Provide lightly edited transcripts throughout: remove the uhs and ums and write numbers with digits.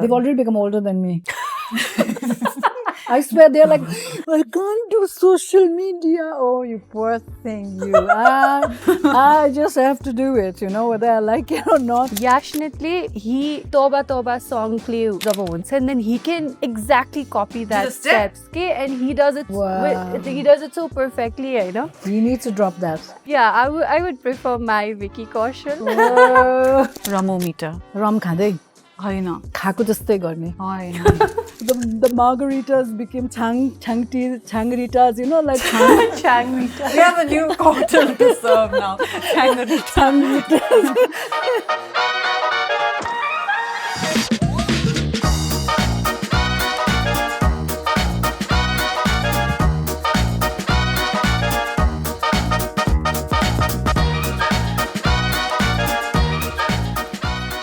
They've already become older than me. I swear they're like, I can't do social media. Oh, you poor thing, you. I just have to do it, you know, whether I like it or not. Yashnitli, he Toba Toba song play and then he can exactly copy that steps. Okay, and he does it. Wow. He does it so perfectly, you know. You need to drop that. Yeah, I would prefer my Vicky Kaushal. Ramometer. Rum खाँदै होइन खाएको जस्तै गर्ने. The margaritas became changritas, you know, like We have a new cocktail to serve now. changritas.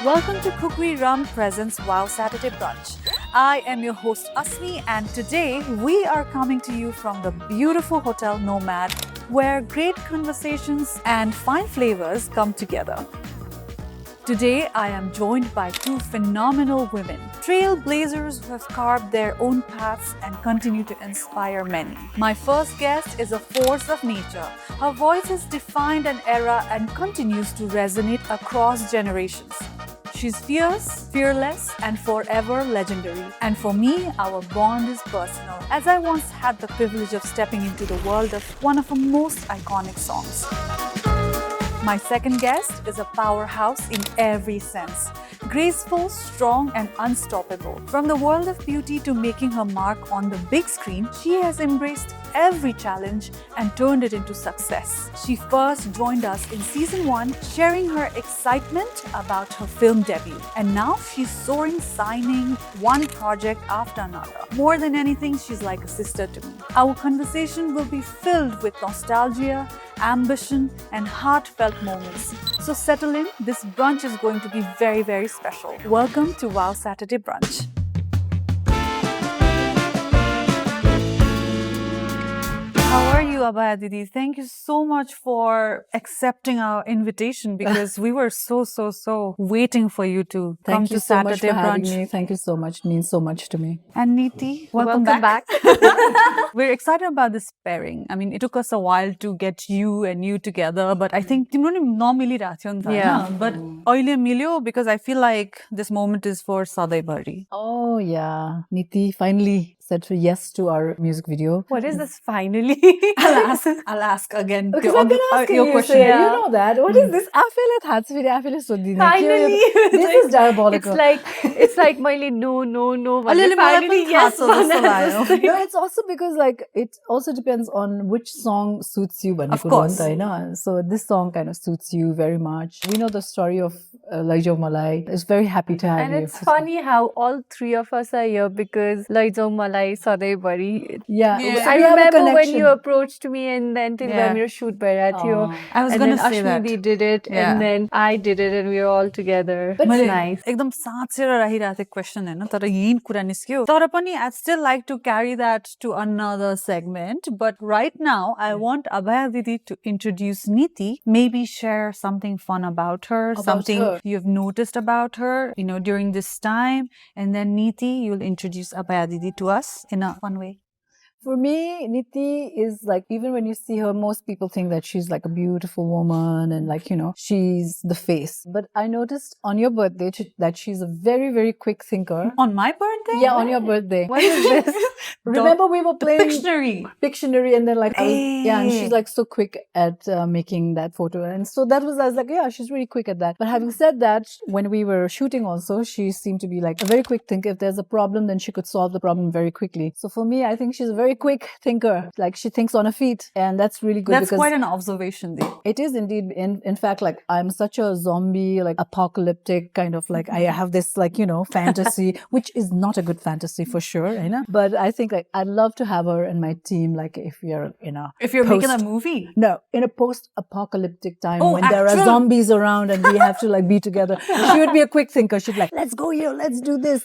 Welcome to Khukri Rum presents WOW Saturday Brunch. I am your host Asmi, and today we are coming to you from the beautiful hotel Nomad, where great conversations and fine flavors come together. Today I am joined by two phenomenal women, trailblazers who have carved their own paths and continue to inspire many. My first guest is a force of nature. Her voice has defined an era and continues to resonate across generations. She's fierce, fearless, and forever legendary. And for me, our bond is personal, as I once had the privilege of stepping into the world of one of her most iconic songs. My second guest is a powerhouse in every sense. Graceful, strong, and unstoppable. From the world of beauty to making her mark on the big screen, she has embraced every challenge and turned it into success. She first joined us in season 1, sharing her excitement about her film debut. And now she's soaring, signing one project after another. More than anything, she's like a sister to me. Our conversation will be filled with nostalgia, ambition, and heartfelt moments. So settle in, this brunch is going to be very, very special. Welcome to WOW Saturday Brunch. How are you, Abhaya Didi? Thank you so much for accepting our invitation, because we were so waiting for you to come to Saturday Brunch. Me. Thank you so much. It means so much to me. And Niti, welcome back. We're excited about this pairing. I mean, it took us a while to get you and you together, but I think but अहिले मिल्यो, because I feel like this moment is for सधैँभरि. Oh yeah, Niti finally said yes to our music video. What is this finally? I'll ask again. Because I've been asking your you, question. so you know that. What is this? I feel it. Finally. This is diabolical. It's like मैले no. Finally, yes. No, it's also because like it also depends on which song suits you. Of course. So this song kind of suits you very much. We know the story of Laijau Malai. It's very happy to have and you. it's funny how all three of us are here because Laijau Malai Sadeibari. Yeah. I remember when you approached me and then we shoot bhaira I was going to say that. Ashmi did it and then I did it and we were all together. But it's nice. एकदम साँचेर राखिरहेको question हैन, तर यही कुरा निस्क्यो. तर पनि I'd still like to carry that to another segment, but right now I want Abhaya Didi to introduce Niti, maybe share something fun about her, something you've noticed about her, you know, during this time, and then Niti, you'll introduce Abhaya Didi to us in a fun way. For me, Niti is like, even when you see her, most people think that she's like a beautiful woman and like, you know, she's the face. But I noticed on your birthday that she's a very, very quick thinker. On my birthday? Yeah, on your birthday. What is this? Remember we were playing Pictionary and then like, and she's like so quick at making that photo. And so I was like, yeah, she's really quick at that. But having said that, when we were shooting also, she seemed to be like a very quick thinker. If there's a problem, then she could solve the problem very quickly. So for me, I think she's a very quick thinker. Like she thinks on her feet, and that's really good. That's quite an observation there. It is indeed. In fact, like I'm such a zombie, like apocalyptic kind of like, I have this like, you know, fantasy, which is not a good fantasy for sure, you know. But I think like I'd love to have her in my team, like if you're making a movie. No, in a post-apocalyptic time when there are zombies around and we have to like be together. She would be a quick thinker. She'd be like, let's go here, let's do this.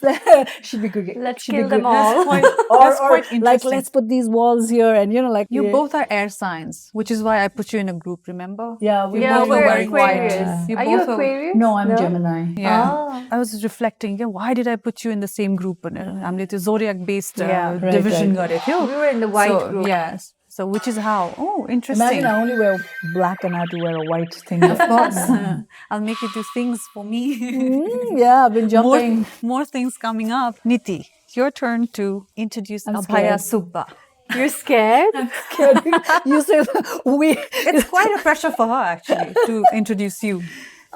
She'd be good. Let's kill them all. Or like, let's put these walls here, and like You both are air signs, which is why I put you in a group, remember? Yeah, we You Yeah, both were we're wearing white. Aquarius. You Are you both were- Aquarius? No, I'm Gemini. Yeah. Ah. I was reflecting, why did I put you in the same group? I'm zodiac based Yeah. division. Right. Garethyo. We were in the white So, group. yes. So which is how? Oh, interesting. Imagine I only wear black and I have to wear a white thing. Of course. I'll make you do things for me. Yeah, I've been jumping. More things coming up. Niti, your turn to introduce I'm Abhaya scared. Subba. You're scared? You said we. It's quite a pressure for her actually to introduce you.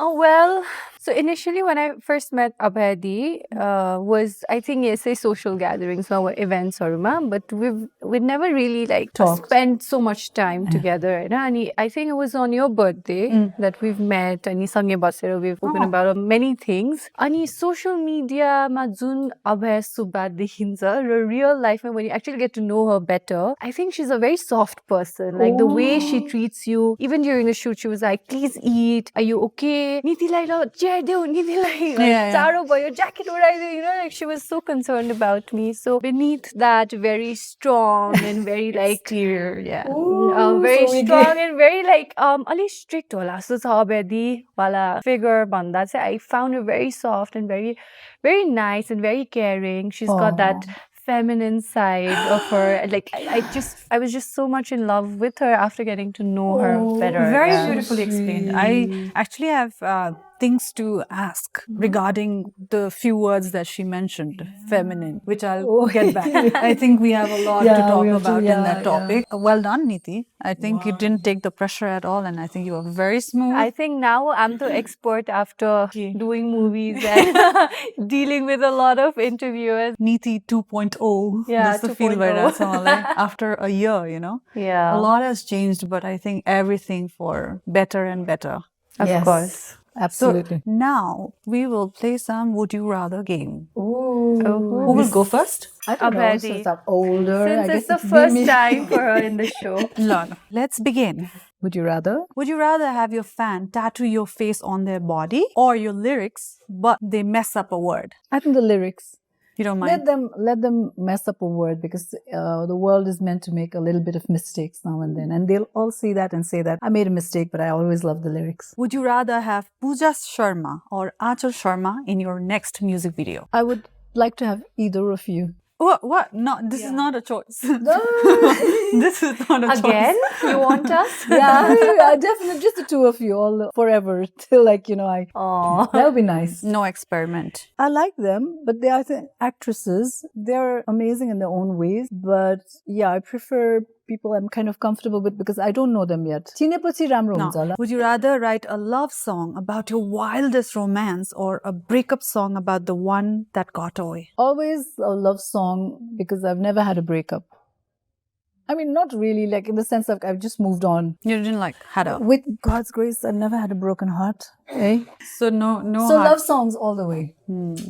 Oh, well, so initially when I first met Abhaya was, I think, say social gatherings, events or but we've never really Talked. spent so much time together. And I think it was on your birthday that we've met and we've spoken about many things. And social media ma jun Abhaya Subba dekhincha raw real life when you actually get to know her better, I think she's a very soft person. Like the way she treats you, even during the shoot, she was like, please eat, are you okay? Nitiलाई ल chia देऊ Nitiलाई चारो भयो jacket उडाइदेऊ like she was so concerned about me. So beneath that very strong and very Exterior, yeah. very strong and very अलि strict होला जस्तो छ अभ्यादी वाला figure भन्दा चाहिँ I found her very soft and very very nice and very caring. She's got that feminine side of her. I was just so much in love with her after getting to know her better. Very beautifully explained. I actually have things to ask regarding the few words that she mentioned, feminine, which I'll get back. I think we have a lot to talk about in that topic. Well done, Niti. I think you didn't take the pressure at all, and I think you were very smooth. I think now I'm the expert after doing movies and dealing with a lot of interviewers. Niti 2.0. Yeah, That's the feel right 2.0. after a year, Yeah. A lot has changed, but I think everything for better and better. Of course. Absolutely. So now we will play some Would You Rather game. Ooh. Who will go first? I don't know, Abhaya. since I'm older. Since I guess it's the been first me. time for her in the show. No. Let's begin. Would you rather? Would you rather have your fan tattoo your face on their body or your lyrics, but they mess up a word? I think the lyrics. You don't mind? Let them mess up a word, because the world is meant to make a little bit of mistakes now and then, and they'll all see that and say that I made a mistake, but I always love the lyrics. Would you rather have Pooja Sharma or Achal Sharma in your next music video? I would like to have either of you. What? No, this is not a choice. This is not a choice. Again? You want us? Yeah, definitely just the two of you all forever till Aww. that would be nice. No experiment. I like them, but they are actresses. They're amazing in their own ways. But yeah, I prefer people I'm kind of comfortable with because I don't know them yet. Chineपछि राम्रो हुन्छ होला. Would you rather write a love song about your wildest romance or a breakup song about the one that got away? Always a love song because I've never had a breakup. I mean, not really, in the sense of I've just moved on. You didn't had a... With God's grace, I've never had a broken heart. Eh? So no So heart. love songs all the way.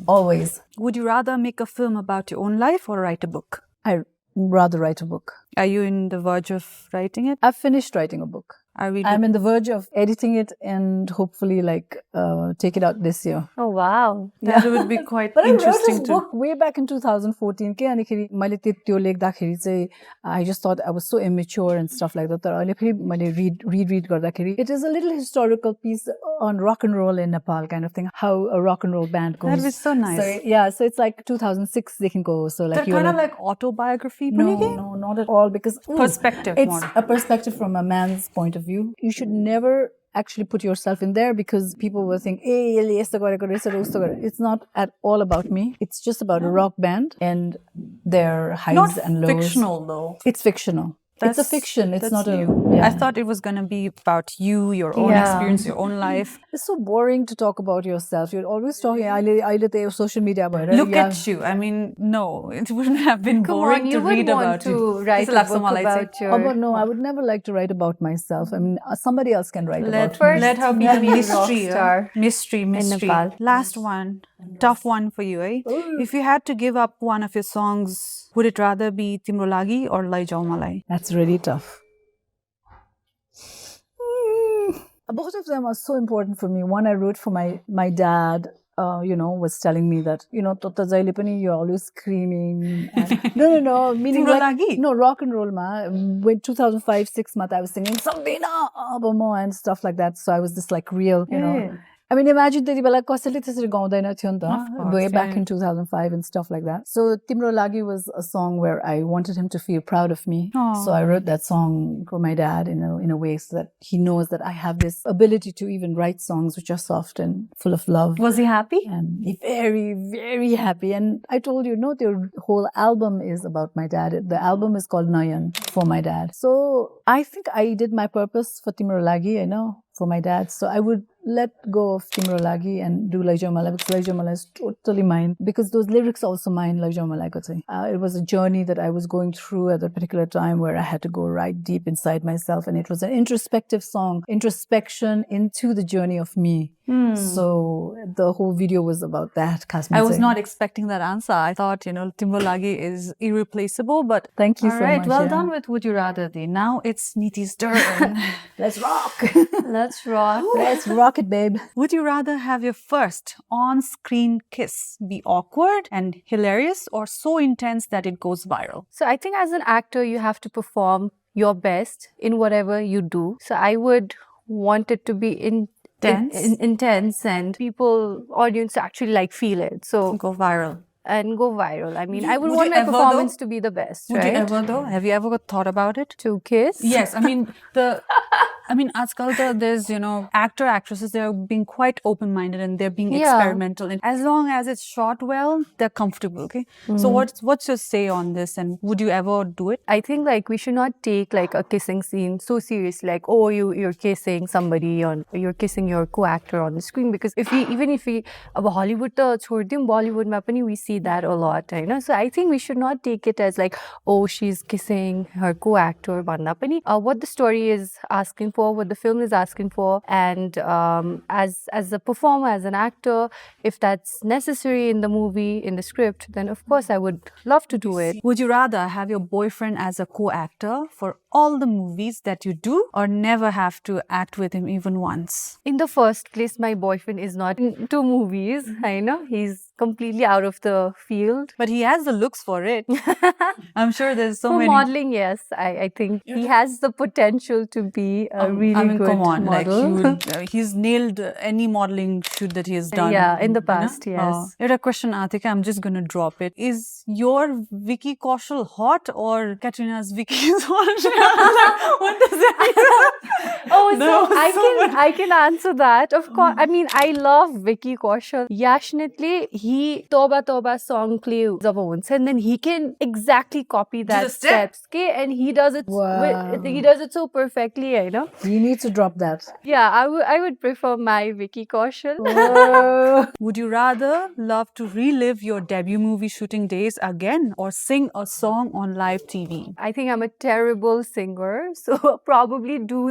Always. Would you rather make a film about your own life or write a book? I'd rather write a book. Are you in the verge of writing it? I've finished writing a book. I'm in the verge of editing it and hopefully take it out this year. Oh, wow. That would be quite But interesting I wrote this book way back in 2014. I just thought I was so immature and stuff like that. It is a little historical piece on rock and roll in Nepal kind of thing. How a rock and roll band goes. That was so nice. So it's like 2006 they can go. So They're kind of like autobiography. No, not at all, because Perspective it's more. a perspective from a man's point of view. You should never actually put yourself in there because people will think, hey, it's not at all about me. It's just about a rock band and their highs and lows. Not fictional though. It's fictional. It's a fiction. It's not new. I thought it was going to be about you, your own experience, your own life. It's so boring to talk about yourself. You're always talking social media. Look at you. I mean, no, it wouldn't have been boring to read about you. You would want to write a book about your... but no, I would never like to write about myself. I mean, somebody else can write about me. Let her be the mystery. Mystery. in Nepal. Last one. Tough one for you, eh? If you had to give up one of your songs, would it rather be Timro Lagi or Lai Jau Malai? That's really tough. Both of them are so important for me. One I wrote for my dad was telling me that, Tota Jaile pani, you're always screaming. And, no, meaning no, rock and roll ma. When 2005-06 month, I was singing Sambina Abamo and stuff like that. So I was just like real, I mean, imagine that way back in 2005 and stuff like that. So Timro Lagi was a song where I wanted him to feel proud of me. Aww. So I wrote that song for my dad in a way so that he knows that I have this ability to even write songs which are soft and full of love. Was he happy? And very, very happy. And I told you, the whole album is about my dad. The album is called Nayan for my dad. So I think I did my purpose for Timro Lagi, for my dad. So I would let go of Timro Lagi and do Laijau Malai because Laijau Malai is totally mine, because those lyrics are also mine. Laijau Malai ko chahi. It was a journey that I was going through at a particular time where I had to go right deep inside myself, and it was an introspective song, introspection into the journey of me. So the whole video was about that. I was not expecting that answer. I thought, Timro Lagi is irreplaceable, but thank you so much. Well done with Would You Rather Day. Now it's Niti's turn. Let's rock. Let's rock. Let's rock it, babe. Would you rather have your first on-screen kiss be awkward and hilarious or so intense that it goes viral? So I think as an actor, you have to perform your best in whatever you do. So I would want it to be intense and audience actually feel it. So go viral. And go viral. I mean, I would want my performance to be the best, Would right? you ever though? Have you ever thought about it? To kiss? Yes. I mean, Azkal, there's, actor, actresses, they're being quite open-minded and they're being experimental. And as long as it's shot well, they're comfortable, okay? So what's your say on this, and would you ever do it? I think we should not take a kissing scene so seriously, you're kissing somebody or you're kissing your co-actor on the screen, because even if we Hollywood Bollywood ma pani we see that a lot, so I think we should not take it as she's kissing her co-actor bhanna pani. What the story is asking for, what the film is asking for, and as a performer, as an actor, if that's necessary in the movie, in the script, then of course I would love to do it. Would you rather have your boyfriend as a co-actor for all the movies that you do, or never have to act with him even once? In the first place, my boyfriend is not into movies. I know he's completely out of the field, but he has the looks for it. I'm sure there's so many. For modeling, yes, I think he has the potential to be a really good model. He's nailed any modeling shoot that he has done. Yeah, in the past, yes. Here's a question, Atika. I'm just going to drop it. Is your Vicky Kaushal hot or Katrina's Vicky is hot? What does that mean? I can answer that. Of course, I mean, I love Vicky Kaushal. Yashnitli, he Toba Toba song play and then he can exactly copy that steps. Okay, and he does it. He does it so perfectly. You need to drop that. Yeah, I would prefer my Vicky Kaushal. Would you rather love to relive your debut movie shooting days again, or sing a song on live TV? I think I'm a terrible singer, so probably do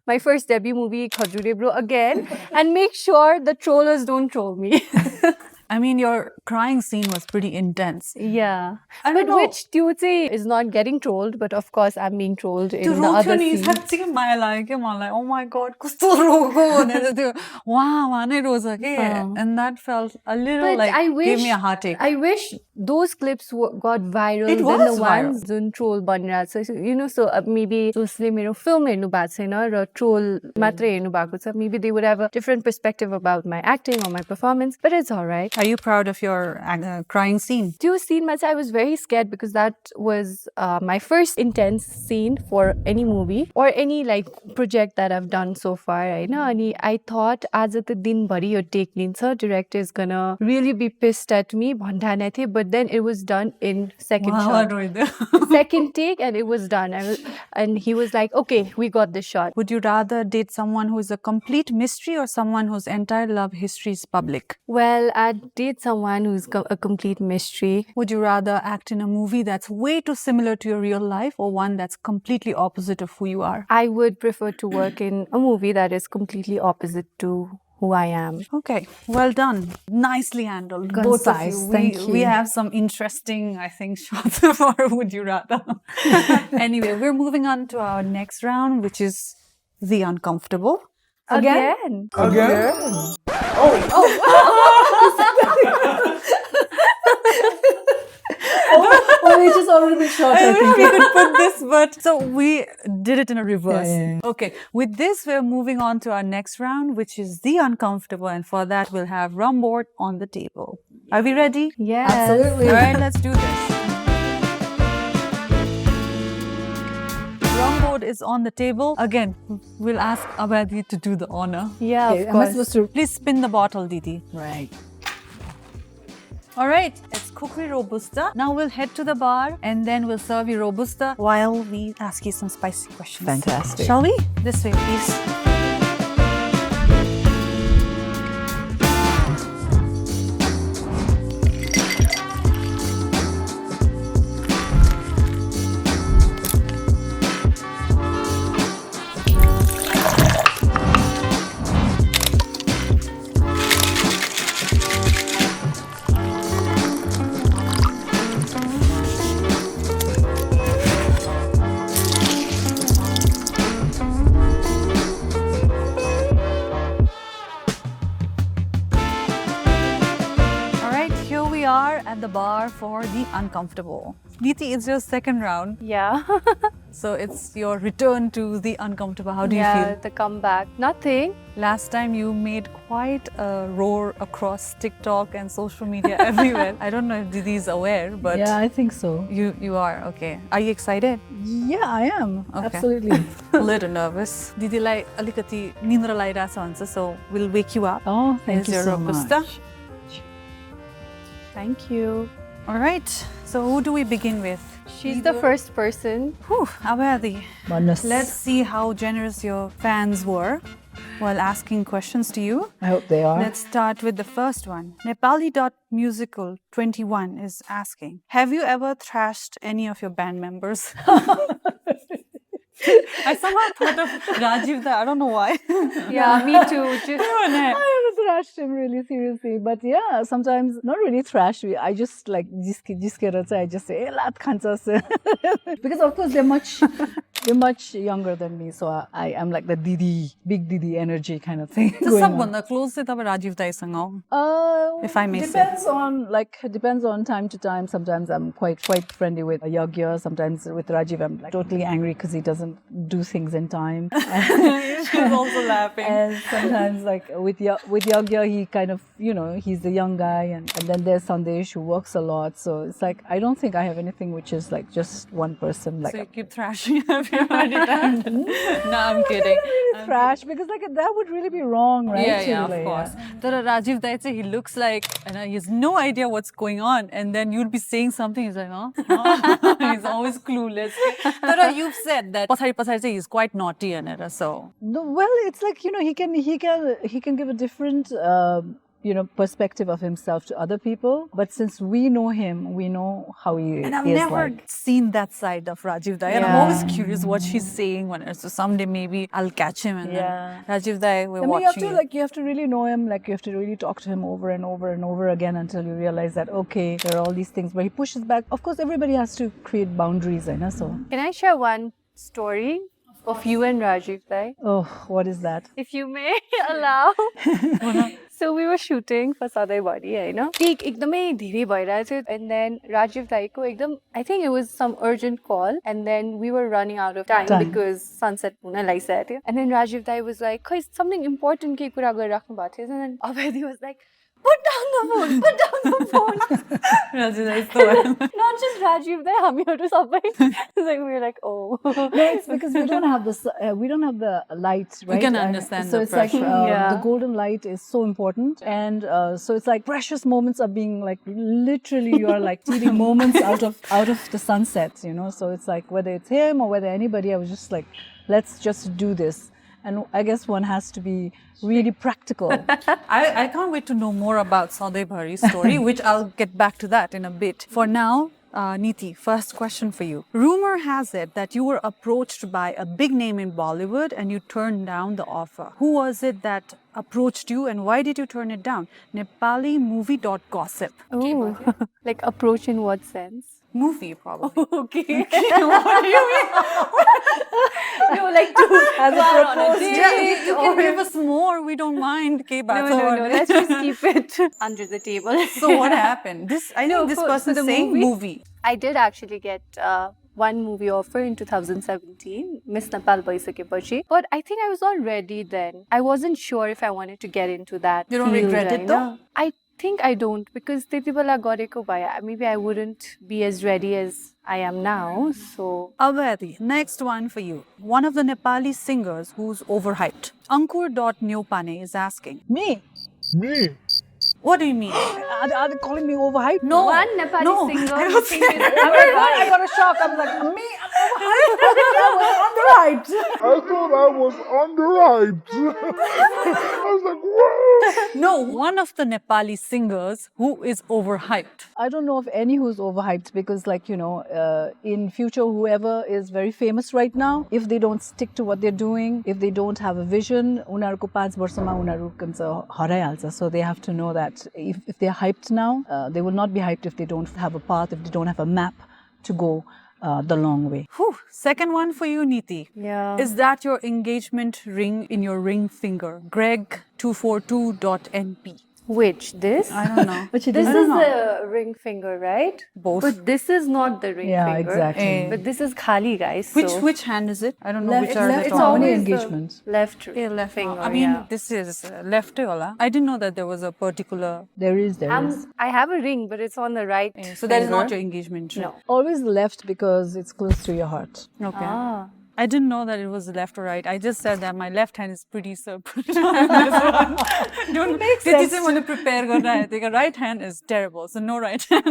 my first debut movie, Khukri Rum, again, and make sure the trollers don't troll me. I mean, your crying scene was pretty intense. Yeah. But which do you say is not getting trolled, but of course I'm being trolled in the other scene. Oh my God, and that felt a little gave me a heartache. I wish those clips got viral than the ones in troll banra. So maybe josle mero film hernu bhako chaina ra troll matra hernu bhako cha, maybe they would have a different perspective about my acting or my performance, but it's all right. Are you proud of your crying scene? To scene, I was very scared because that was my first intense scene for any movie or any project that I've done so far. I thought आज त दिनभरि यो take लिन्छ, director is gonna really be pissed at me, but then it was done in second shot. Second take and it was done. And he was like, okay, we got this shot. Would you rather date someone who is a complete mystery or someone whose entire love history is public? Well, I'd date someone who's a complete mystery. Would you rather act in a movie that's way too similar to your real life or one that's completely opposite of who you are? I would prefer to work in a movie that is completely opposite to who I am. Okay, well done. Nicely handled. Concise. Both of you. Thank you. We have some interesting, I think, shots for Would You Rather. Anyway, we're moving on to our next round, which is the uncomfortable. Again. It just already been shot, I I don't know think. if we could put this, but so we did it in a reverse. Yeah. Okay, with this, we're moving on to our next round, which is the uncomfortable, and for that, we'll have rum board on the table. Are we ready? Yes. Absolutely. All right, let's do this. Rum board is on the table. Again, we'll ask Abhaya to do the honor. Yeah, Okay, of am I course. supposed to? Please spin the bottle, Didi. Right. All right, it's Khukri Robusta. Now we'll head to the bar and then we'll serve you Robusta while we ask you some spicy questions. Fantastic. Shall we? This way, please. At the bar for the uncomfortable. Niti, it's your second round, Yeah. so it's your return to the uncomfortable. How do you Yeah, feel? the comeback. Nothing. Last time you made quite a roar across TikTok and social media everywhere. I don't know if Didi is aware, but Yeah, I think so. you are. Okay. Are you excited? Yeah, I am. Okay. Absolutely. A little nervous. Didi-lai alikati nindra lagiरहेछ भन्छ, so we'll wake you up. Oh, thank Here's you your so Robusta. much. Thank you. All right. So who do we begin with? She's the first person. Whew, Abhaya. Madness. Let's see how generous your fans were while asking questions to you. I hope they are. Let's start with the first one. Nepali.musical21 is asking, have you ever thrashed any of your band members? I somehow thought of Rajiv there. I don't know why. Yeah, me too. Just I haven't thrashed him really seriously, but yeah, sometimes not really thrash. I just like I just say, "Hey, lat khanchas." Because of course they're much younger than me, so I am like the Didi, big Didi energy kind of thing. So going on. सबभन्दा close चाहिँ तपाईं Rajiv दाइसँग हो. If I may say. Depends on time to time. Sometimes I'm quite friendly with Yagya. Sometimes with Rajiv I'm like totally angry because he doesn't do things in time. She's also laughing. And sometimes like with Yagya, he kind of, he's the young guy, and then there's Sandesh who works a lot. So it's like I don't think I have anything which is like just one person. Like So you keep thrashing everybody. No, I'm kidding. thrash, because like that would really be wrong, right? Yeah, Really, of course. But Rajiv Dai, he looks like, he has no idea what's going on, and then you'll be saying something, he's like, huh? He's always clueless. But you've said that he's quite naughty, so. No, well, it's like he can give a different perspective of himself to other people. But since we know him, we know how he is. And I've never seen that side of Rajiv Dai, and I'm always curious what she's saying. So someday maybe I'll catch him, and then Rajiv Dai, we're watching. You have to really know him. Like you have to really talk to him over and over and over again until you realize that okay, there are all these things where he pushes back. Of course, everybody has to create boundaries, so. Can I share one story of you and Rajiv Dai? Oh, what is that? If you may allow. So we were shooting for Saturday Body, Peak ekdamai धेरै भइरहेको थियो, and then Rajiv Daiko I think it was some urgent call, and then we were running out of time. Because sunset हुन लागिसकेको थियो. And then Rajiv Dai was like, "Khoi, something important के कुरा गरिराख्नु भएको थियो." And then Abhaya was like, "Put down the phone! Put down the phone!" Rajiv Dai is the one. Not just Rajiv Dai, हामीहरु सबै. We were like, "Oh." No, it's because we don't have the light, right? We can understand so the it's like Yeah. the golden light is so important, and so it's like precious moments are being like literally you are like stealing moments out of the sunset, So it's like whether it's him or whether anybody, I was just like, let's just do this. And I guess one has to be really practical. I can't wait to know more about Saturday Bhari's story, which I'll get back to that in a bit. For now, Niti, first question for you. Rumor has it that you were approached by a big name in Bollywood and you turned down the offer. Who was it that approached you and why did you turn it down? Nepalimovie.gossip. Oh, like approach in what sense? Movie, probably. Okay. What do you mean? No, like to As a go on a proposed date. You can give us more. We don't mind. No. Let's just keep it under the table. So what happened? This I know this for person the saying movie. I did actually get one movie offer in 2017, Miss Nepal Bhaisake-पछि. But I think I was not ready then. I wasn't sure if I wanted to get into that. You don't field, regret it though? I think I don't, because त्यति बेला गरेको भए maybe I wouldn't be as ready as I am now. So Abhaya, next one for you. One of the Nepali singers who's overhyped. Ankur.Neopane is asking. Me? What do you mean? Are they calling me overhyped? No. one Nepali No, singer I who was thinks saying- is I got a shock. I'm like, me? I'm overhyped. I was underhyped. I thought I was underhyped. I was like, whoa. No, one of the Nepali singers who is overhyped. I don't know of any who's overhyped because, like, in future, whoever is very famous right now, if they don't stick to what they're doing, if they don't have a vision, उनीहरूको 5 वर्षमा उनीहरू कन्छ हराइहाल्छ. So they have to know that if they're hyped now, they will not be hyped if they don't have a path, if they don't have a map to go the long way. Whew. Second one for you, Niti. Yeah. Is that your engagement ring in your ring finger? Greg242.np. Which? This? I don't know. But she This didn't. is the ring finger, right? Both. But this is not the ring Yeah, finger. exactly. But this is khali, guys. Which hand is it? I don't know Left- which are left- the it's top. only always engagements. the left Left finger. I mean, yeah. this is left wala. I didn't know that there was a particular. There is. I have a ring, but it's on the right. So that is finger. not your engagement ring. No. Always left because it's close to your heart. Okay. Ah. I didn't know that it was left or right. I just said that my left hand is pretty surprised. Don't make sense. To prepare the right hand is terrible. So no right hand.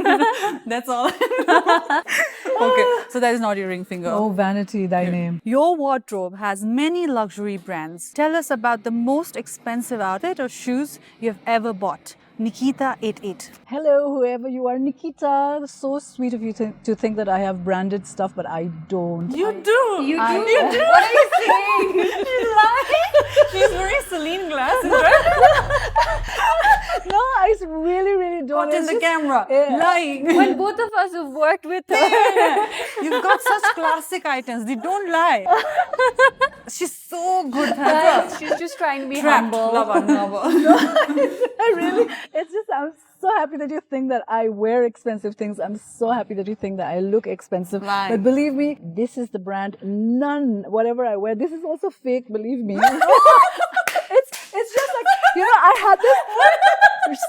That's all. Okay. So that is not your ring finger. Oh, vanity, thy name. Your wardrobe has many luxury brands. Tell us about the most expensive outfit or shoes you have ever bought. Nikita88. Hello, whoever you are, Nikita. So sweet of you to think that I have branded stuff, but I don't. You do. You do? You do. What are you saying? She's lying. She's wearing Celine glasses, right? No, I really, really don't. Caught in It's the just- camera. Yeah. Lying. When both of us have worked with her. You've got such classic items. They don't lie. She's so good. Guys, she's just trying to be Trapped. humble. Lava. I really, it's just, I'm so happy that you think that I wear expensive things. I'm so happy that you think that I look expensive. Lying. But believe me, this is the brand. None, whatever I wear, this is also fake, believe me. It's just like, I had this,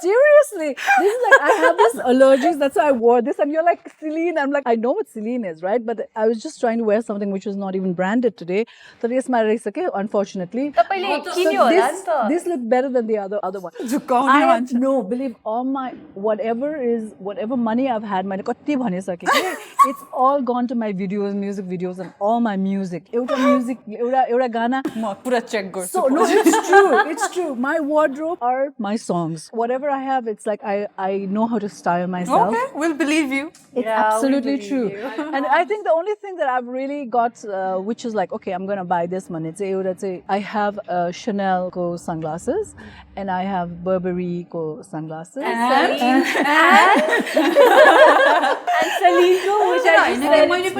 seriously, this is like, I have this allergies, that's why I wore this, and you're like, Celine, I'm like, I know what Celine is, right? But I was just trying to wear something which was not even branded today. So yes, my race, okay, unfortunately. तपाईँले किन्यो होला नि त। This looked better than the other one. No, believe all my, whatever money I've had, it's all gone to my videos, music videos, and all my music. Euta gana. So, no, it's true. My wardrobe are my songs. Whatever I have, it's like I know how to style myself. Okay, we'll believe you. It's Yeah, we absolutely believe true. you. And I think the only thing that I've really got, which is like, okay, I'm going to buy this one. I have Chanel ko sunglasses and I have Burberry ko sunglasses. And Celine ko, which I just said it's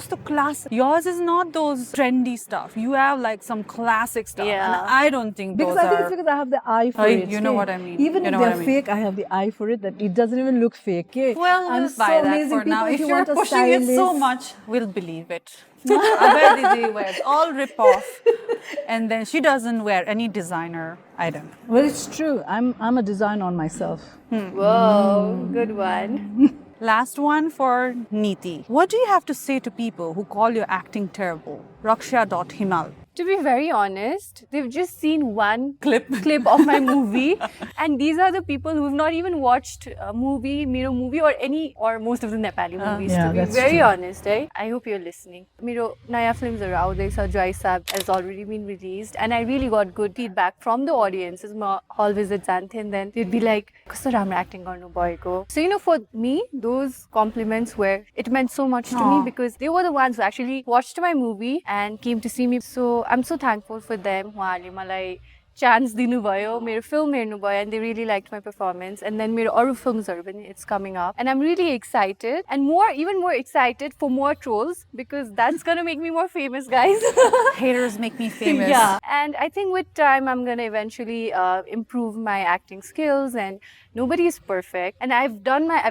fake. Yours is not those trendy stuff. You have like some classic stuff. Yeah. And I don't think Because those I think are. it's because I have the eye for Oh, it. you know okay? what I mean. Even You if know what they're I mean. fake, I have the eye for it that it doesn't even look fake. Okay? Well, I'm we'll so buy that amazing for now. people. If you you're want a pushing it so stylist. much, we'll believe it. Abhaya Didi wears all rip off, and then she doesn't wear any designer item. Well, it's true. I'm a design on myself. Whoa, good one. Last one for Niti. What do you have to say to people who call your acting terrible? Raksha.himal. To be very honest, they've just seen one clip of my movie, and these are the people who've not even watched a movie, Miro movie, or most of the Nepali movies. Yeah, to be that's very true. honest, right? I hope you're listening. Miro naya films are Jai Sab has already been released, and I really got good feedback from the audiences. Ma hall visits and then they'd be like, "Kasto ramro acting garnu bhayeko." So for me, those compliments it meant so much to me because they were the ones who actually watched my movie and came to see me. So I'm so thankful for them. उहाँहरूले मलाई chance dinu bhayo, मेरो film हेर्नु भयो, and they really liked my performance. And then मेरो अरू filmsहरु पनि it's coming up, and I'm really excited, and even more excited for more trolls, because that's gonna make me more famous, guys. Haters make me famous. Yeah, and I think with time I'm gonna eventually improve my acting skills, and nobody is perfect, and I've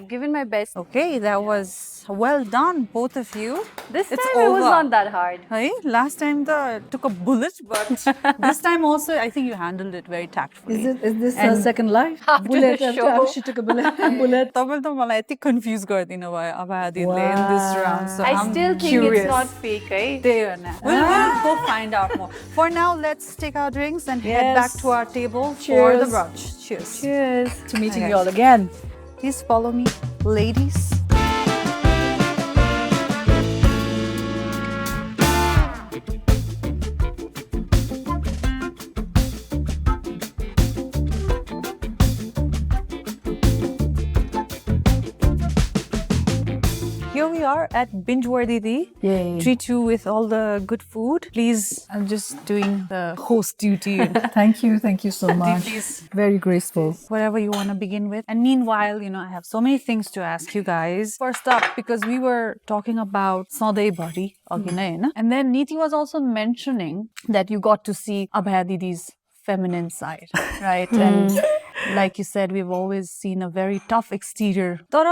given my best. Okay, that was well done, both of you. This time it was not that hard. Hey, last time I took a bullet, but this time also I think you handled it very tactfully. Is this a second life? Bullet after she took a bullet. तपाईले त मलाई यति confuse गरिदिनु भयो अभया दिदीले in this round. So I I'm still think curious. it's not fake, eh? त्यही हो न. We'll go find out more. For now, let's take our drinks and head back to our table for the brunch. Cheers. Cheers. To meeting you all again. Please follow me, ladies. Here we are at Binge-worthy Di. Yay. Treat you with all the good food. Please, I'm just doing the host duty. Thank you so much. Please. Very graceful. Whatever you want to begin with. And meanwhile, I have so many things to ask you guys. First up, because we were talking about Saturday Brunch, and then Niti was also mentioning that you got to see Abhaya Didi's feminine side, right? And like you said, we've always seen a very tough exterior. तर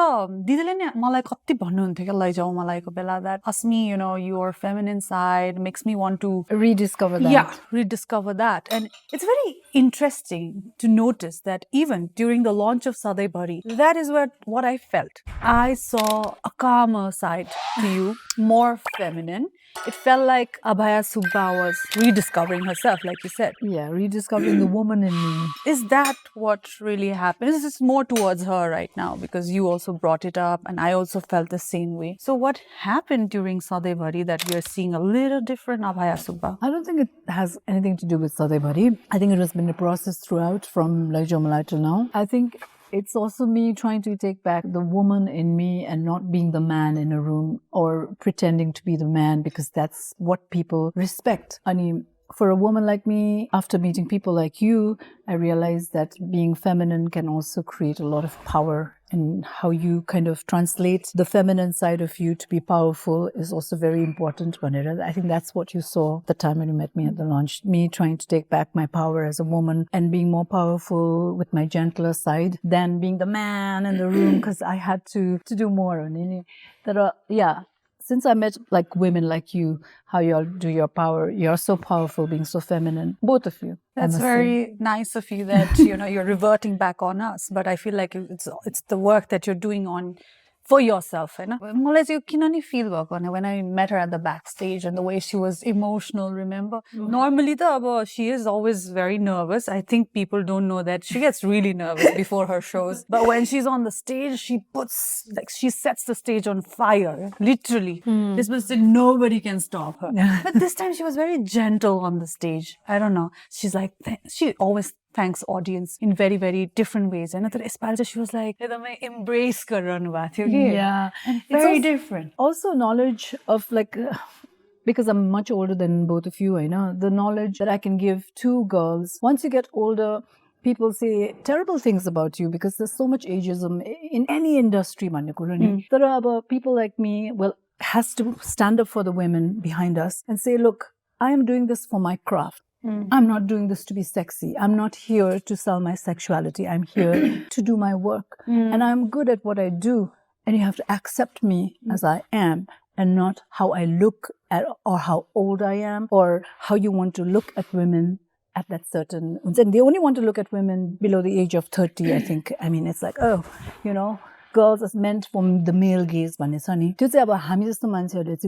दिदीले नि मलाई कति भन्नुहुन्थ्यो के लैजाऊ मलाईको बेला that Asmi, your feminine side makes me want to Rediscover that. Yeah, rediscover that. And it's very interesting to notice that even during the launch of Saturday Brunch, that is what I felt. I saw a calmer side to you, more feminine. It felt like Abhaya Subba was rediscovering herself, like you said. Yeah, rediscovering the woman in me. Is that what really happened? This is more towards her right now, because you also brought it up and I also felt the same way. So what happened during Saturday Brunch that we are seeing a little different Abhaya Subba? I don't think it has anything to do with Saturday Brunch. I think it has been a process throughout from Jomalai till now. I think it's also me trying to take back the woman in me and not being the man in a room or pretending to be the man, because that's what people respect. I mean, for a woman like me, after meeting people like you, I realized that being feminine can also create a lot of power, and how you kind of translate the feminine side of you to be powerful is also very important. I think that's what you saw the time when you met me at the launch. Me trying to take back my power as a woman and being more powerful with my gentler side than being the man in the room, because I had to do more. Yeah. Since I met like women like you, how you all do your power, you're so powerful being so feminine, both of you. That's very nice of you that, you're reverting back on us. But I feel like it's the work that you're doing for yourself. मलाई चाहिँ किन नि feel भएको when I met her at the backstage and the way she was emotional, remember? Normally she is always very nervous. I think people don't know that she gets really nervous before her shows. But when she's on the stage, she sets the stage on fire, literally. This was nobody can stop her. But this time she was very gentle on the stage. I don't know. She's like, she always thanks audience in very, very different ways. And she was like, embrace yeah. Very different. Also knowledge of because I'm much older than both of you, I know the knowledge that I can give to girls. Once you get older, people say terrible things about you because there's so much ageism in any industry. People like me, has to stand up for the women behind us and say, look, I am doing this for my craft. I'm not doing this to be sexy. I'm not here to sell my sexuality. I'm here to do my work. And I'm good at what I do. And you have to accept me as I am, and not how I look at, or how old I am, or how you want to look at women at that certain... And they only want to look at women below the age of 30, I think. I mean, it's like, girls is meant for the male gaze. We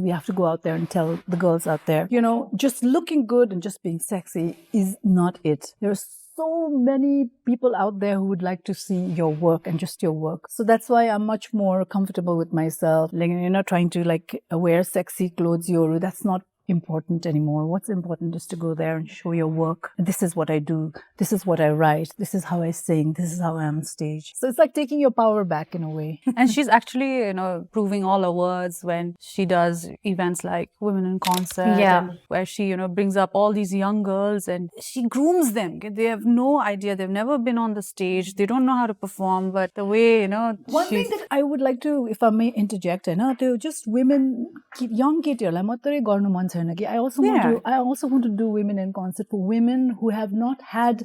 have to go out there and tell the girls out there, just looking good and just being sexy is not it. There are so many people out there who would like to see your work and just your work. So that's why I'm much more comfortable with myself. Trying to wear sexy clothes, that's not important anymore. What's important is to go there and show your work. This is what I do. This is what I write. This is how I sing. This is how I am on stage. So it's like taking your power back in a way. And she's actually, proving all her words when she does events like Women in Concert, and where she, brings up all these young girls and she grooms them. They have no idea. They've never been on the stage. They don't know how to perform, but the way, One thing that I would like to, if I may interject, to just women, young केटीहरूलाई मात्रै गर्नु मन छैन कि I also want to do Women in Concert for women who have not had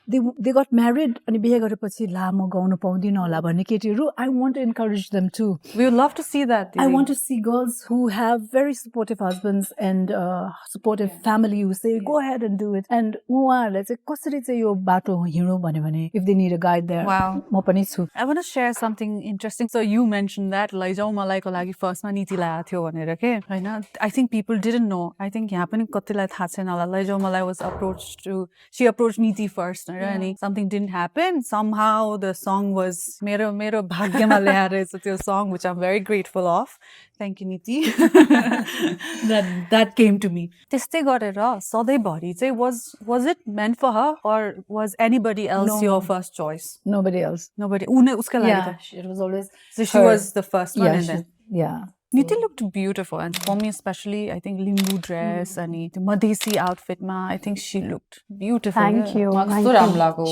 they got married अनि बिहे गरेपछि ला म गाउन पाउँदिन होला भन्ने केटीहरू I want to encourage them too. We would love to see that. I want to see girls who have very supportive husbands and supportive family who say go ahead and do it. And उहाँहरूलाई चाहिँ कसरी चाहिँ यो बाटो हिँड्नु भन्यो भने if they need a guide there. Wow. म पनि छु. I want to share something interesting. So you mentioned that लैजाऊ मलाईको लागि फर्स्टमा नीतिलाई आएको थियो भनेर के हैन. I think people didn't know. I think यहाँ पनि कतिलाई थाहा छैन होला. लैजाऊ मलाई was she approached Niti first. And something didn't happen. Somehow the song was Mero Bhagyama Lehare. So it's a song which I'm very grateful of. Thank you, Niti. that came to me. Tiste garera sadai bari चाहिँ was it meant for her or was anybody else your first choice? Nobody else. Nobody. उसका लागि Yeah, it was always. So she was the first one. And then. Yeah. Niti looked beautiful, and for me especially, I think limbu dress and the Madesi outfit ma, I think she looked beautiful. Thank you.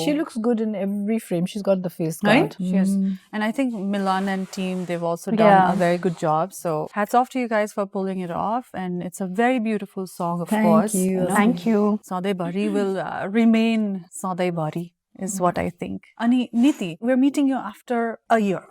She looks good in every frame. She's got the face right? guard. She has. And I think Milan and team, they've also done a very good job. So hats off to you guys for pulling it off. And it's a very beautiful song, of course. Thank you. Thank you. Sadai Bari will remain Sadai Bari, is what I think. Ani, Niti, we're meeting you after a year.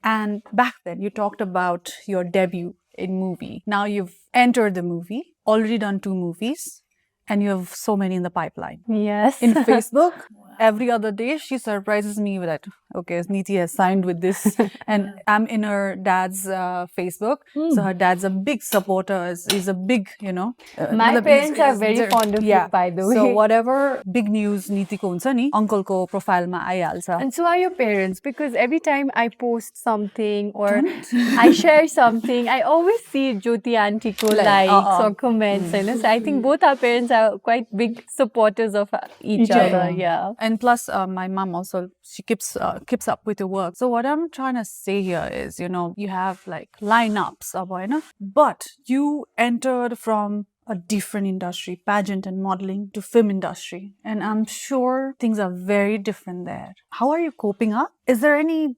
And back then, you talked about your debut in movie. Now you've entered the movie, already done 2 movies, and you have so many in the pipeline. Yes. In Facebook, every other day, she surprises me with that. Okay, Niti has signed with this. And I'm in her dad's Facebook. So her dad's a big supporter. He's a big, My parents are very fond of you, by the way. So whatever big news Niti ko huncha ni, uncle ko profile ma aayalcha. And so are your parents, because every time I post something or I share something, I always see Jyoti auntie ko likes or comments. So I think both our parents are quite big supporters of each other. Yeah. And plus, my mom also, she keeps up with your work. So what I'm trying to say here is, you have like lineups, but you entered from a different industry, pageant and modeling, to film industry. And I'm sure things are very different there. How are you coping up? Is there any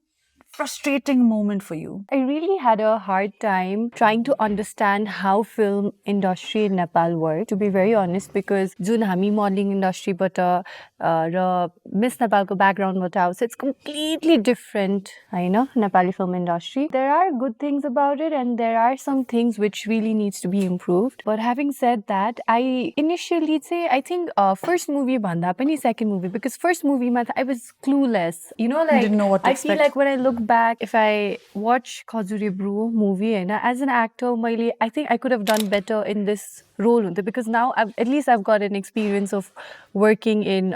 frustrating moment for you? I really had a hard time trying to understand how film industry in Nepal works, to be very honest, because jun hami modeling industry bata ra Miss Nepal ko background bata, so it's completely different, Nepali film industry. There are good things about it and there are some things which really needs to be improved. But having said that, I initially say, I think first movie bhanda pani second movie, because first movie I was clueless. You didn't know what to expect. I feel like when I look back, if I watch Khukri Rum movie, as an actor, I think I could have done better in this role, because now I've got an experience of working in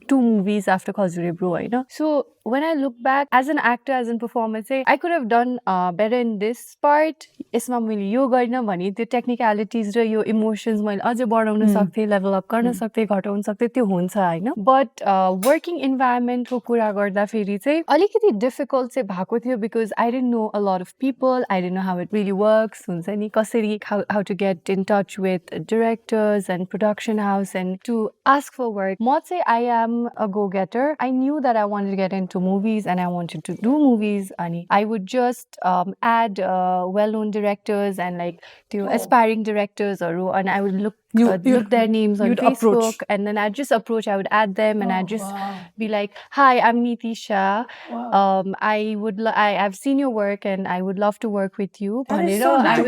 2 movies after Khukri Rum, So when I look back, as an actor, as a performer, I could have done better in this part. यसमा मैले यो गर्न भने त्यो technicalities र यो emotions मैले अझै बढाउन सक्थे, level up गर्न सक्थे, घटाउन सक्थे, त्यो हुन्छ हैन. But working environment को कुरा गर्दा फेरि चाहिँ अलिकति difficult चाहिँ भएको थियो, because I didn't know a lot of people. I didn't know how it really works. हुन्छ नि कसरी how to get in touch with directors and production house and to ask for work. म चाहिँ I am a go-getter. I knew that I wanted to get into movies and I wanted to do movies, and I would just add well-known directors and like aspiring directors, and I would look their names on Facebook, approach. And then I'd just approach, I would add them, and I'd just be like, hi, I'm Niti Shah. I've seen your work and I would love to work with you. So I've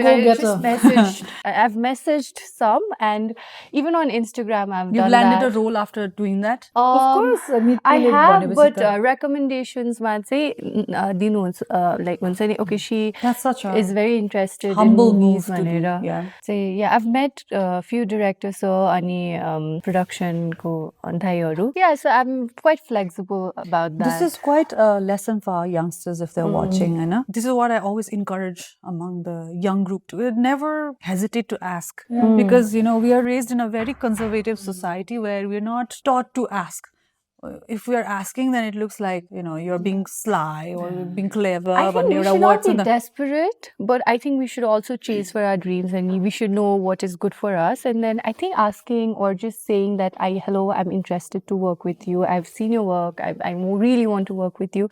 messaged some, and even on Instagram I've You've done landed that. a role after doing that? Of course. I have, but recommendations man say like when say okay, she That's such a is very interested humble in movies move to do. Yeah. Say I've met a few director so ani production ko anthaiharu. Yeah, so I'm quite flexible about that. This is quite a lesson for our youngsters if they're watching, you know. This is what I always encourage among the young group to never hesitate to ask, because you know we are raised in a very conservative society where we're not taught to ask. If we are asking, then it looks like, you know, you're being sly or you're being clever. I think we should not be desperate, but I think we should also chase for our dreams and we should know what is good for us. And then I think asking or just saying that, hello, I'm interested to work with you. I've seen your work. I really want to work with you. I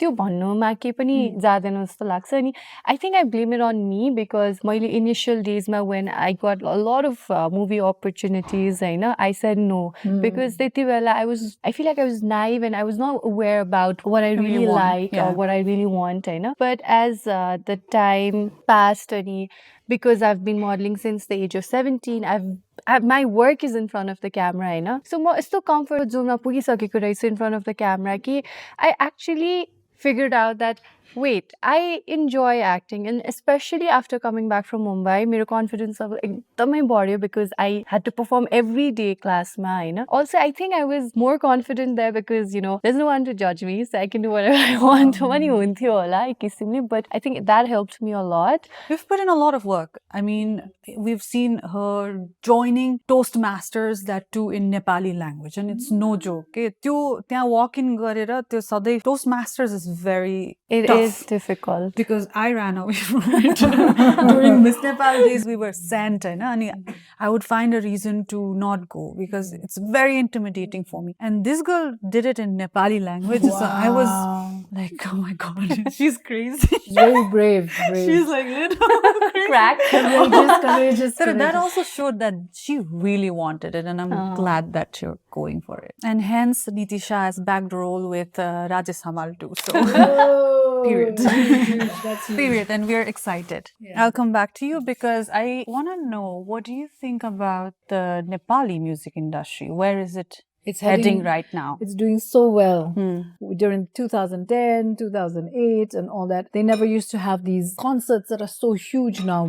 think I blame it on me because my initial days when I got a lot of movie opportunities, I said no. Because I feel like I was naive and I was not aware about what I really like or what I really want. But as the time passed, because I've been modeling since the age of 17, my work is in front of the camera. So I'm so comfort zone in front of the camera. I actually figured out that wait, I enjoy acting, and especially after coming back from Mumbai, my confidence level ekdamai badyo because I had to perform every day class ma. Also, I think I was more confident there because there's no one to judge me, so I can do whatever I want. But I think that helped me a lot. We've put in a lot of work. I mean, we've seen her joining Toastmasters, that too in Nepali language, and it's no joke. Tya walk-in garera, Toastmasters is very tough. It's difficult because I ran away from it. During Miss Nepal days, we were sent, and I would find a reason to not go because it's very intimidating for me. And this girl did it in Nepali language, so I was like, oh my god, she's crazy. She's very brave. She's like little crack, courageous. So that also showed that she really wanted it, and I'm glad that you're going for it. And hence, Niti Shah has backed role with Rajesh Hamal too. So. Period. Period. And we're excited. Yeah. I'll come back to you because I want to know, what do you think about the Nepali music industry? Where is it? It's heading right now. It's doing so well. During 2010, 2008 and all that, they never used to have these concerts that are so huge now.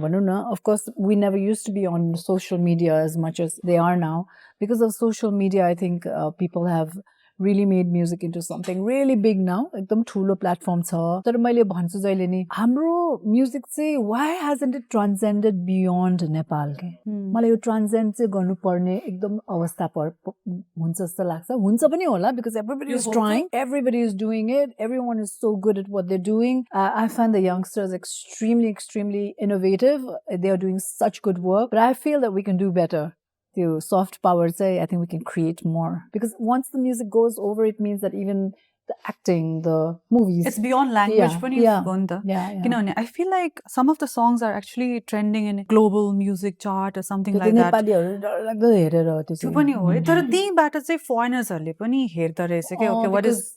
Of course, we never used to be on social media as much as they are now. Because of social media, I think people have really made music into something really big now. Ekdam thulo platform cha. Tara मैले भन्छु जहिले नि हाम्रो music चाहिँ why hasn't it transcended beyond Nepal के मलाई यो transcend चाहिँ गर्नुपर्ने एकदम अवस्था हुन्छ जस्तो लाग्छ. हुन्छ पनि होला because everybody is trying, everybody is doing it, everyone is so good at what they're doing. I find the youngsters extremely innovative. They are doing such good work, but I feel that we can do better. The soft power say, I think we can create more. Because once the music goes over, it means that even the acting, the movies. It's beyond language. I feel like some of the songs are actually trending in a global music chart or something like that.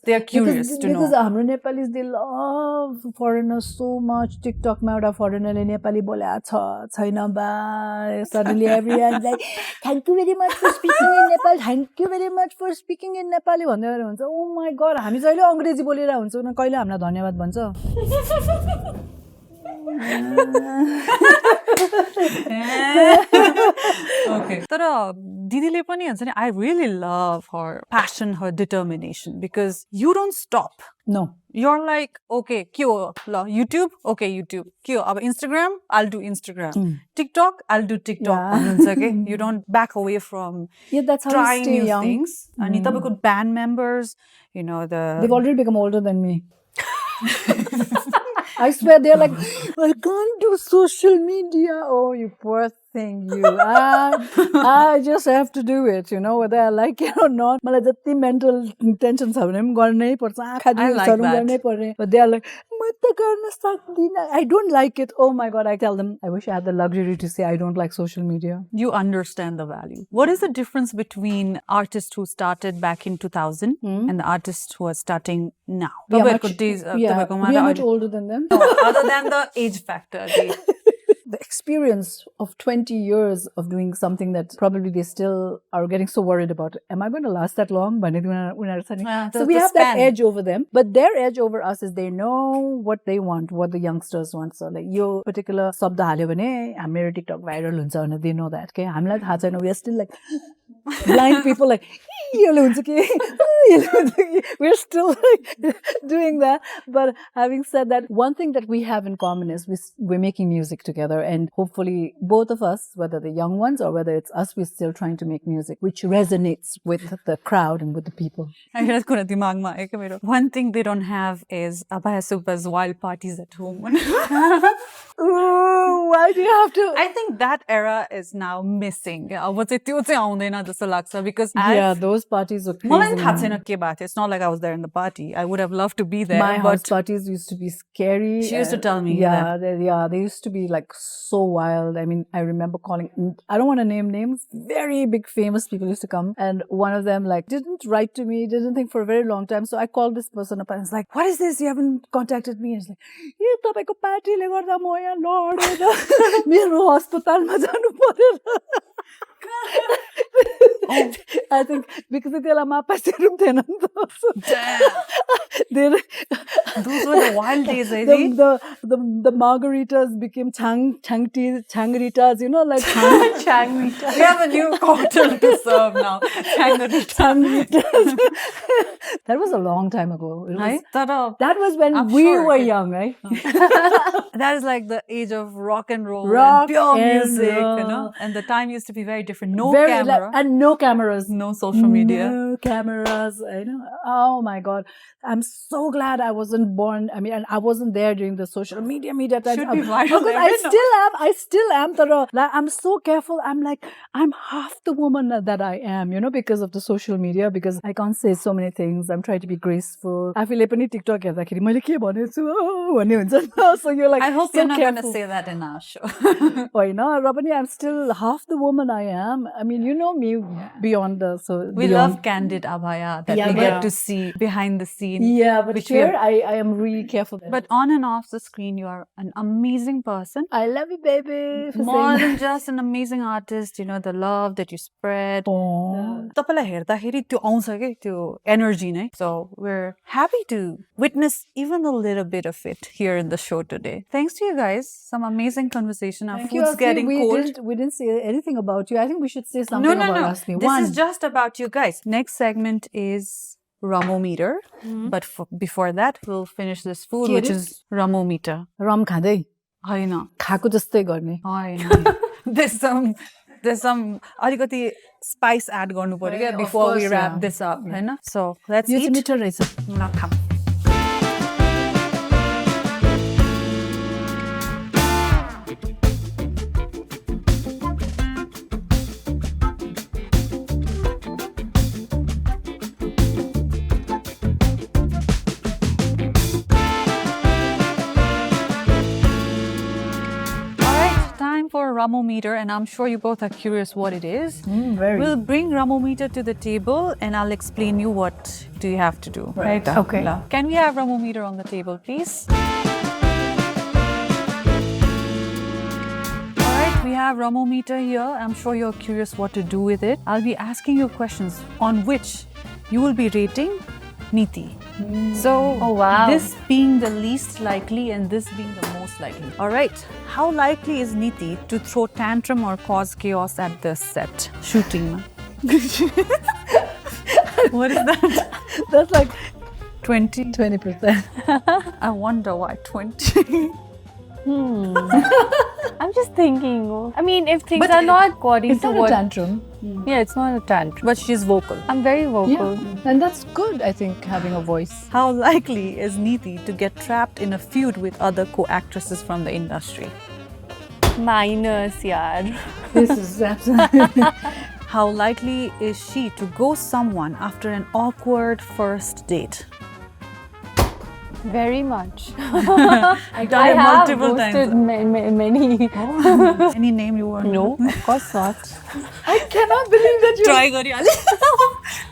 They're curious to know. Because our Nepalis, they love foreigners so much. TikTok ma euta foreigner le Nepali bolya chaina ba. Suddenly everyone's like, thank you very much for speaking in Nepal. Thank you very much for speaking in Nepali. Oh my god, हामी जहिले अंग्रेजी बोलेर हुन्छ न कहिले हामीलाई धन्यवाद भन्छ. Okay. तर दिदीले पनि हुन्छ नि, I really love her passion, her determination, because you don't stop. No. You're like, okay, kyo la YouTube, okay, YouTube. Kyo अब Instagram, I'll do Instagram. TikTok, I'll do TikTok. Okay? You don't back away from that's how trying you stay new young. things. And good band members, they've already become older than me. I swear they're like, I can't do social media. Oh, you poor thing, you. I just have to do it, whether I like it or not. मलाई जति mental tension छ भने पनि गर्नै पर्छ. आँखा जुसहरू गर्नै पर्ने. But they are like, म त गर्न सक्दिनँ. I don't like it. Oh my god, I tell them, I wish I had the luxury to say I don't like social media. You understand the value. What is the difference between artists who started back in 2000 and the artists who are starting now? We are much older than them. No, other than the age factor. the experience of 20 years of doing something that probably they still are getting so worried about. Am I going to last that long? So we have that edge over them. But their edge over us is they know what they want, what the youngsters want. So like, yo particular sabda halyo bhane hamero TikTok viral huncha bhane, they know that. Okay, हामीलाई थाहा छैन, we are still like blind people, like we're still like doing that. But having said that, one thing that we have in common is we're making music together, and hopefully both of us, whether the young ones or whether it's us, we're still trying to make music which resonates with the crowd and with the people. One thing they don't have is Abhaya Subba's wild parties at home. Ooh, why do you have to? I think that era is now missing. Because yeah, those parties were crazy. it's not like I was there in the party. I would have loved to be there. My house parties used to be scary. She used to tell me they used to be like so wild. I mean, I remember calling, I don't want to name names, very big famous people used to come, and one of them like didn't write to me, didn't think for a very long time. So I called this person up and I was like, what is this? You haven't contacted me. And he's like, "Ye tapako party le garda ma yaha ladera mero hospital ma janu paryo." I think because of the those were the wild days, I think. The margaritas became changritas, you know, like Changritas. We have a new cocktail to serve now. Changritas. That was a long time ago. That was when we were young, right? That is like the age of rock and roll, and pure music, you know. And the time used to be very different. No camera. And no cameras. No social media. No cameras. I know. Oh my God. I'm so glad I wasn't born. I mean, and I wasn't there during the social media time. Should be viral. Because I still am. I'm so careful. I'm like, I'm half the woman that I am, you know, because of the social media, because I can't say so many things. I'm trying to be graceful. I feel like TikTok so you're like, I hope so you're not going to careful. say that in our show. Oh, you know, Rabani, I'm still half the woman I am. I mean, you know me beyond the... We love candid Abhaya that we get to see behind the scene. Yeah, but here I am really careful. But on and off the screen, you are an amazing person. I love you, baby. More than just an amazing artist, you know, the love that you spread. Energy. So we're happy to witness even a little bit of it here in the show today. Thanks to you guys. Some amazing conversation. Our food's getting cold. We didn't say anything about you. I think we should say something about Asmi. This is just about you guys. Next segment is Ramometer. But before that, we'll finish this food, which is Ramometer. Rum khadai. Haina. Khako jastai गर्ने. Haina. There's some alikati spice add garnu paryo kya before we wrap this up, haina? So let's eat. Yo चाहिँ मिठो रहेछ. ल खाऊ. For Ramometer, and I'm sure you both are curious what it is. Very. We'll bring Ramometer to the table and I'll explain you what do you have to do. Right. Okay. Can we have Ramometer on the table, please? Alright, we have Ramometer here. I'm sure you're curious what to do with it. I'll be asking you questions on which you will be rating Niti. So, this being the least likely and this being the most likely. Alright, how likely is Niti to throw tantrum or cause chaos at the set shooting? What is that? That's like 20? 20%. I wonder why 20. I'm just thinking. I mean, if things are not according It's to not what... a tantrum. Yeah, it's not a tantrum. But she's vocal. I'm very vocal. Yeah. And that's good, I think, having a voice. How likely is Niti to get trapped in a feud with other co-actresses from the industry? Minus, yaar. This is absolutely... How likely is she to ghost someone after an awkward first date? Very much. I've done I it have multiple ghosted times. many. Any name you want? No, of course not. I cannot believe that you. Try Gari.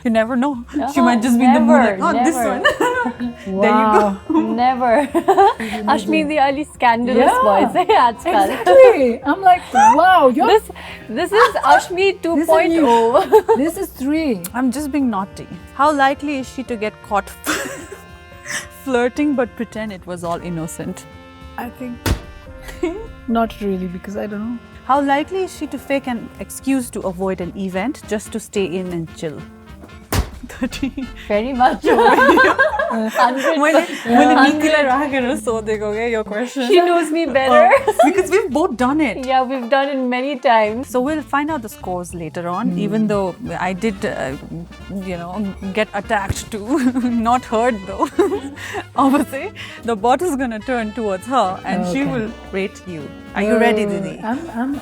You never know. She might just be in the mood like, oh, this never. one. Wow. There you go. Never. Ashmi Ali scandalous boys. Exactly. I'm like, wow. You're This is Ashmi 2.0. This is 3. I'm just being naughty. How likely is she to get caught flirting but pretend it was all innocent? I think not really, because I don't know. How likely is she to fake an excuse to avoid an event just to stay in and chill? 30. Very much. 100%. Your question. She knows me better. Because we've both done it. Yeah, we've done it many times. So we'll find out the scores later on, even though I did, get attacked too. Not hurt though. Obviously, the bot is going to turn towards her and she will rate you. Are you ready, Didi? I'm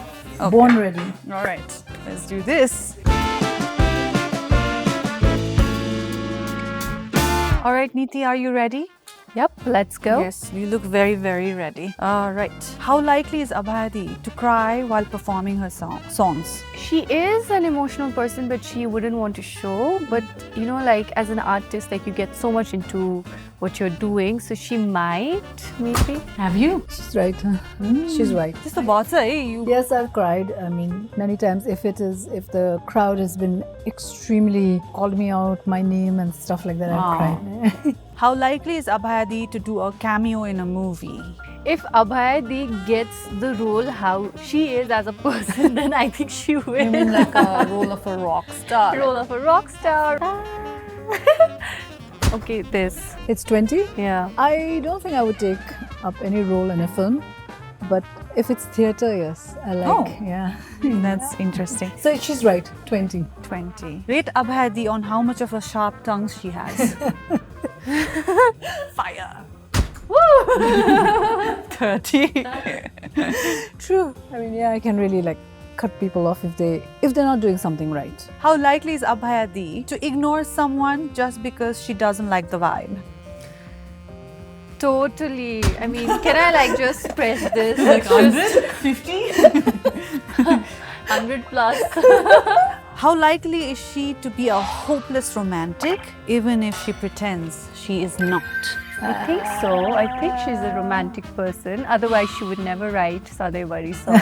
born ready. All right, let's do this. All right, Niti, are you ready? Yep, let's go. Yes, you look very, very ready. All right. How likely is Abhaya to cry while performing her songs? She is an emotional person, but she wouldn't want to show. But like as an artist, like you get so much into what you're doing, so she might, maybe. Have you? She's right. She's right. Just the boss, you. Yes, I've cried. I mean, many times. If the crowd has been extremely called me out, my name and stuff like that, I've cried. How likely is Abhaya to do a cameo in a movie? If Abhaya gets the role how she is as a person, then I think she will. You mean like a role of a rock star? Role of a rock star. Okay, this. It's 20? Yeah. I don't think I would take up any role in a film, but if it's theatre, yes, I like. Yeah. That's interesting. So she's right, 20. 20. Rate Abhaya on how much of a sharp tongue she has. Fire. Woo! 30. True. I mean, yeah, I can really cut people off if they're not doing something right. How likely is Abhaya to ignore someone just because she doesn't like the vibe? Totally. I mean, can I just press this? 100? 50? 100 plus. How likely is she to be a hopeless romantic even if she pretends she is not? I think so. I think she's a romantic person. Otherwise, she would never write Sadai Bari song.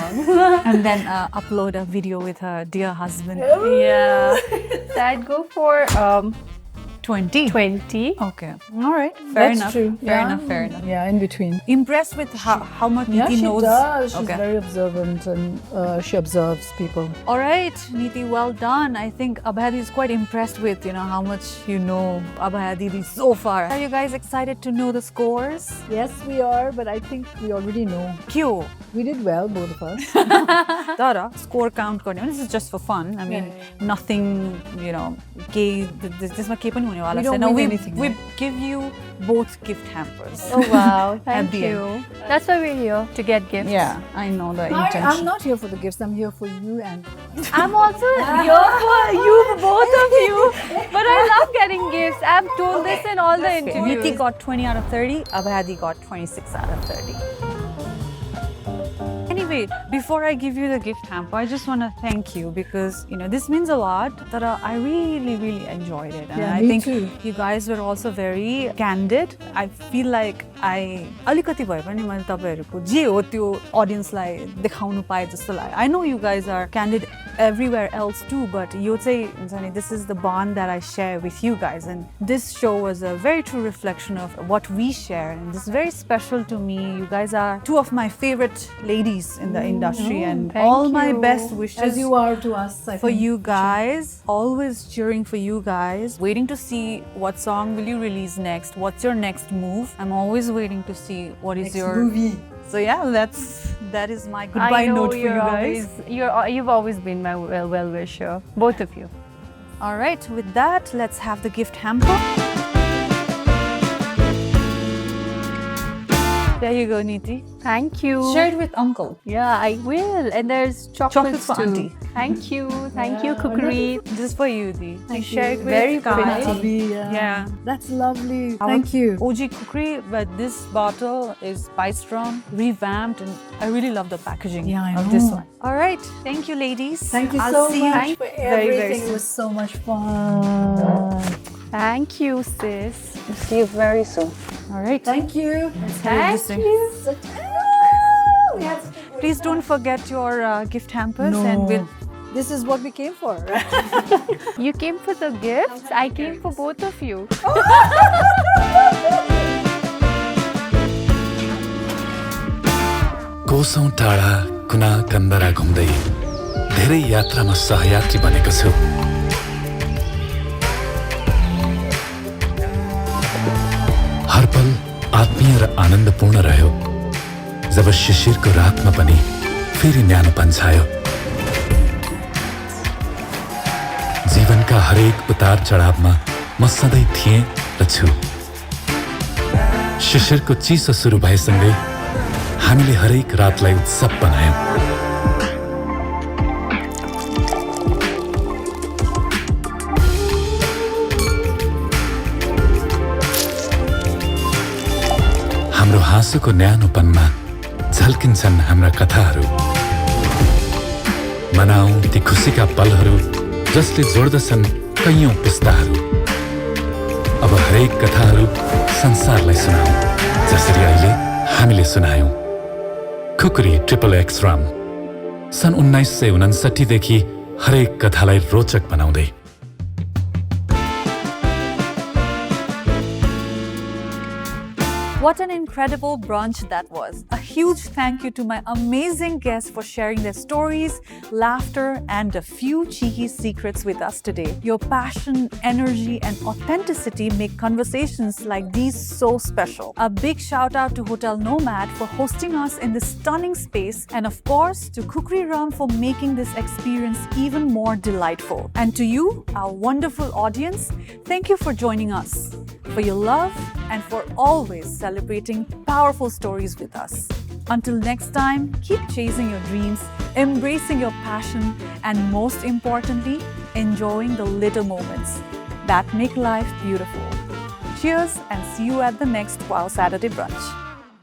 And then upload a video with her dear husband. Yeah. So I'd go for 20. 20. Okay. All right. That's true. Fair enough. Yeah, in between. Impressed with how much Niti knows? Yeah, she does. She's very observant and she observes people. All right, Niti, well done. I think Abhaya is quite impressed with, how much you know Abhaya Didi so far. Are you guys excited to know the scores? Yes, we are, but I think we already know. Kyo? We did well, both of us. Tara, score count गर्ने. This is just for fun. I mean, nothing, this ma ke pani hune wala We don't win anything. We give you both gift hampers. Oh wow, thank the you. That's why we're here, to get gifts. Yeah, I know the I'm intention. not here for the gifts. I'm here for you and I'm also here for you, both of you. But I love getting gifts. I've told this in all the interviews. Niti got 20 out of 30. Abhaya got 26 out of 30. Anyway, before I give you the gift hamper, I just want to thank you because, this means a lot. Tara, I really, really enjoyed it. And Yeah, I me think too. you guys were also very candid. I feel like अलिकति भए पनि मैले तपाईहरुको जे हो त्यो ऑडियन्सलाई देखाउनु पाए जस्तो लाग्यो. I know you guys are candid everywhere else too, but यो चाहिँ हुन्छ नि, this is the bond that I share with you guys, and this show was a very true reflection of what we share, and this is very special to me. You guys are two of my favorite ladies in the industry, and thank all my you. best wishes as you are to us. I for think. you guys. Always cheering for you guys. Waiting to see what song will you release next. What's your next move? I'm always waiting to see what is Next your movie. So yeah, that is my goodbye note for you guys. You've always been my well-wisher, both of you. All right, with that, let's have the gift hamper. There you go, Niti. Thank you. Share it with uncle. Yeah, I will. And there's chocolates for too. auntie. Thank you. Thank you, Khukri. This is for you, Di. Thank Share you. it with Very Kai. pretty. Yeah. That's lovely. Our Thank you. OG Khukri, but this bottle is spiced rum, revamped, and I really love the packaging of this one. All right. Thank you, ladies. Thank you I'll so see much you for very, very everything. It soon. was so much fun. Thank you, sis. See you very soon. All right. Thank you. Thank you. Please don't forget your gift hampers, and we'll. This is what we came for. You came for the gifts. I came for both of you. कोसौं टाढा कुना कन्दरा घुम्दै धेरै यात्रामा सहयात्री बनेको छु। हर पल आत्मीय र आनन्दपूर्ण रह्यो जब शिशिरको रातमा पनि फेरि न्यानोपन छायो। जीवनका हरेक उतार चढावमा म सधैँ थिएँ र छु। शिशिरको चिसो सुरु भएसँगै हामीले हरेक रातलाई उत्सव बनायौं। हाम्रो हाँसोको न्यानोपनमा झल्किन्छन् हाम्रा कथाहरू। मनाऊ ती खुसीका पलहरू जसले जोड्दछन् कैयौं पुस्ताहरू। अब हरेक कथाहरू संसारलाई सुनाऊ जसरी अहिले हामीले सुनायौं। खुकुरी XXX रम सन् 1959 देखि हरेक कथालाई रोचक बनाउँदै। What an incredible brunch that was. A huge thank you to my amazing guests for sharing their stories, laughter, and a few cheeky secrets with us today. Your passion, energy, and authenticity make conversations like these so special. A big shout out to Hotel Nomad for hosting us in this stunning space, and of course to Khukri Rum for making this experience even more delightful. And to you, our wonderful audience, thank you for joining us, for your love, and for always celebrating powerful stories with us. Until next time, keep chasing your dreams, embracing your passion, and most importantly, enjoying the little moments that make life beautiful. Cheers and see you at the next WOW Saturday Brunch.